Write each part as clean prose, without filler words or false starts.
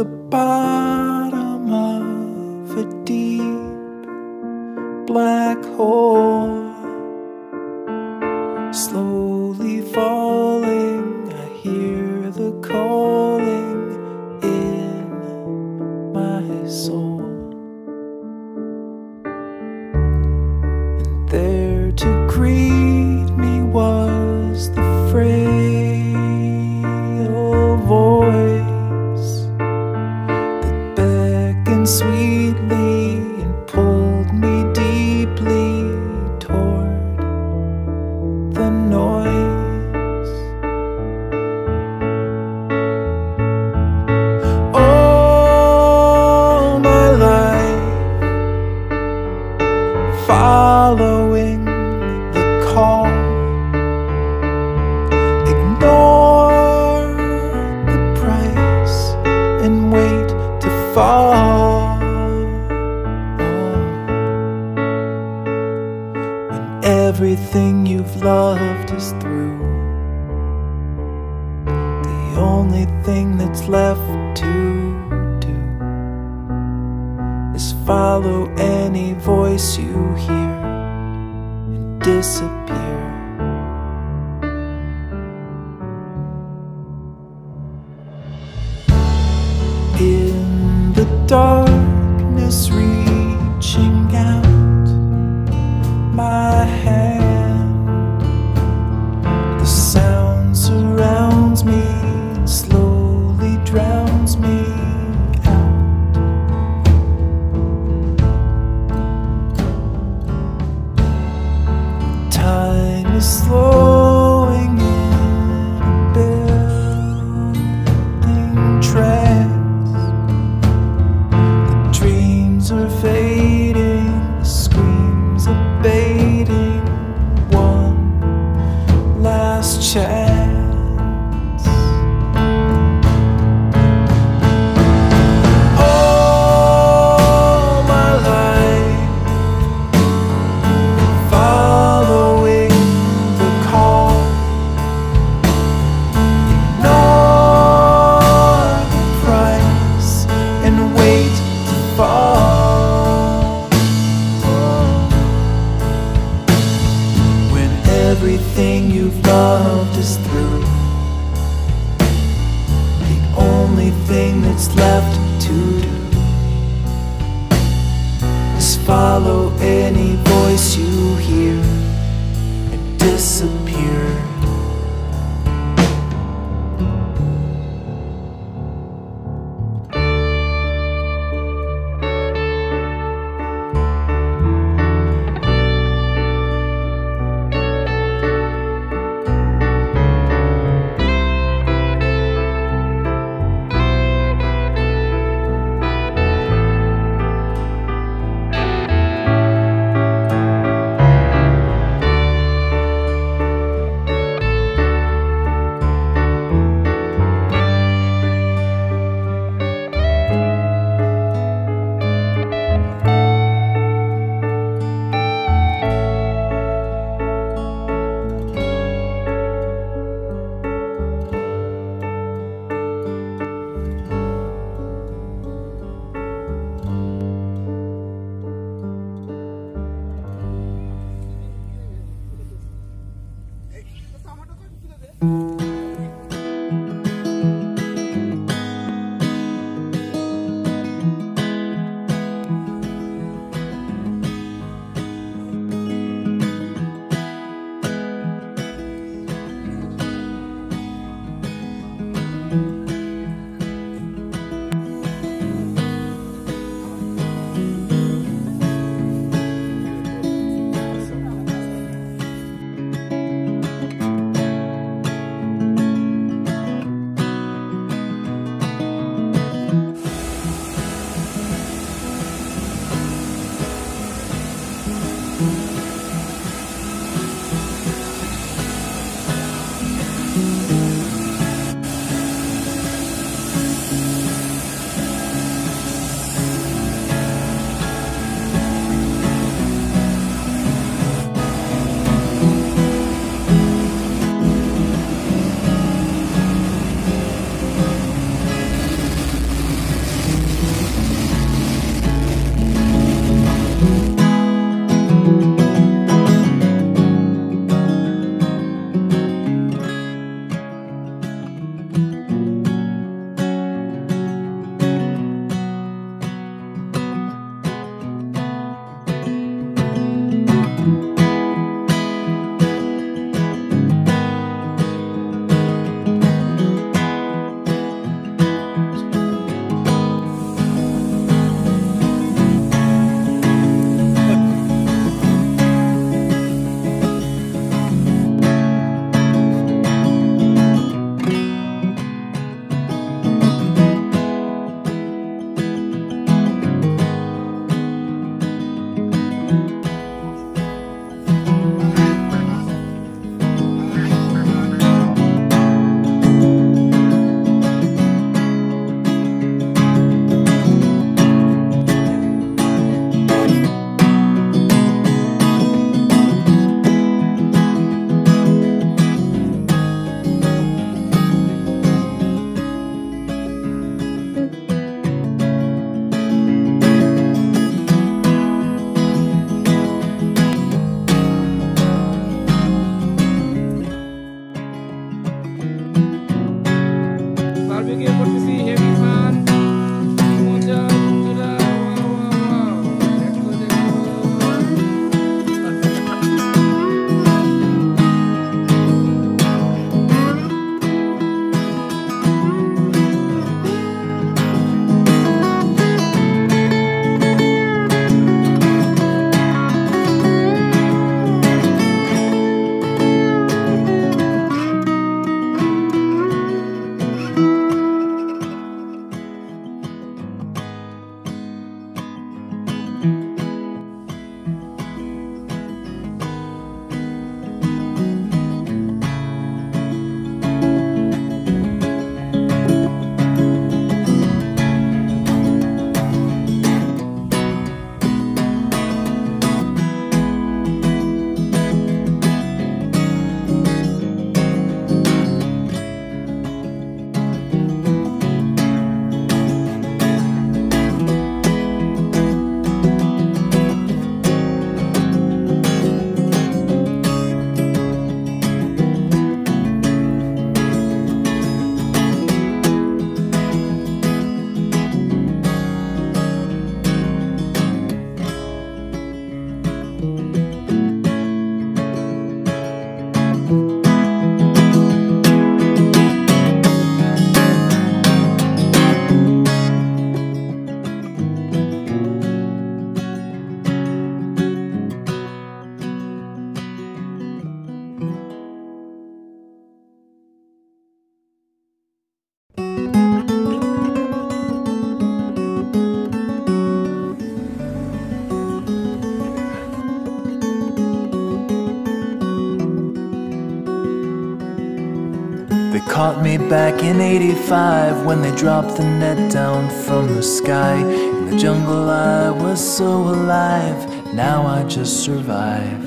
the bottom of a deep black hole, slowly falling. I hear the calling in my soul, and there to greet me was the frail voice that beckoned sweetly and pulled me deeply toward the noise. All my life following the call, ignore the price and wait to fall. When everything you've loved is through, the only thing that's left to do is follow any voice you hear and disappear. In the darkness, reaching out my hand, the sound surrounds me and slowly drowns me out. Time is slowing in a building tracks. The dreams are fading, the screams abating. One last chance. All my life following the call, ignore the price and wait to fall. When everything you've loved is through, the only thing that's left to do is follow any voice you hear and disappear. Caught me back in '85 when they dropped the net down from the sky. In the jungle I was so alive, now I just survive.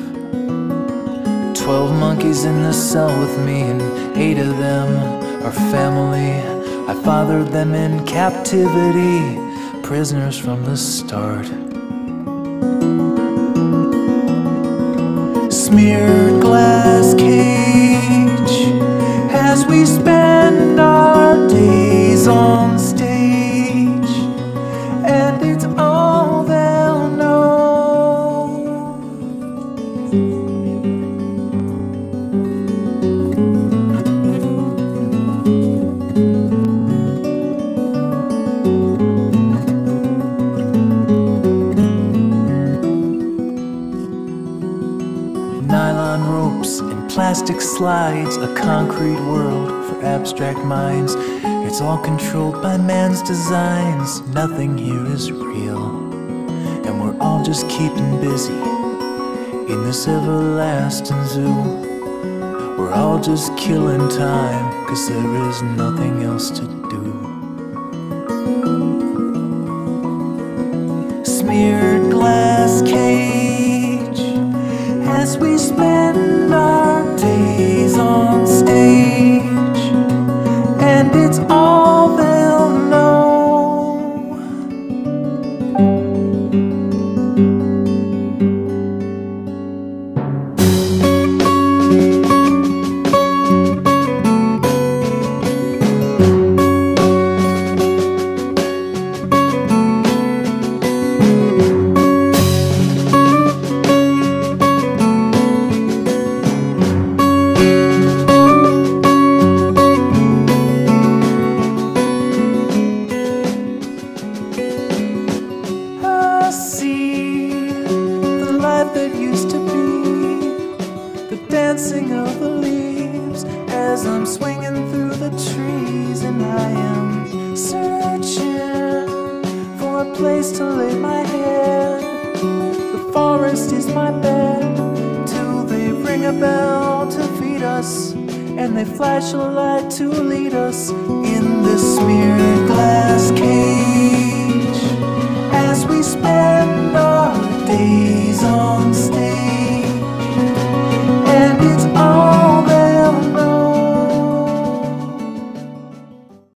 12 monkeys in the cell with me, and 8 of them are family. I fathered them in captivity, prisoners from the start. Smeared glass cage as we spend our days on stage, and it's all they'll know. Nylon ropes and plastic slides, a concrete world for abstract minds. It's all controlled by man's designs. Nothing here is real, and we're all just keeping busy in this everlasting zoo. We're all just killing time, 'cause there is nothing else to do. Smeared glass cage as we spend our days on stage, and it's all they'll know. dancing of the leaves as I'm swinging through the trees, and I am searching for a place to lay my head. The forest is my bed till they ring a bell to feed us, and they flash a light to lead us in this smeared glass cage as we spend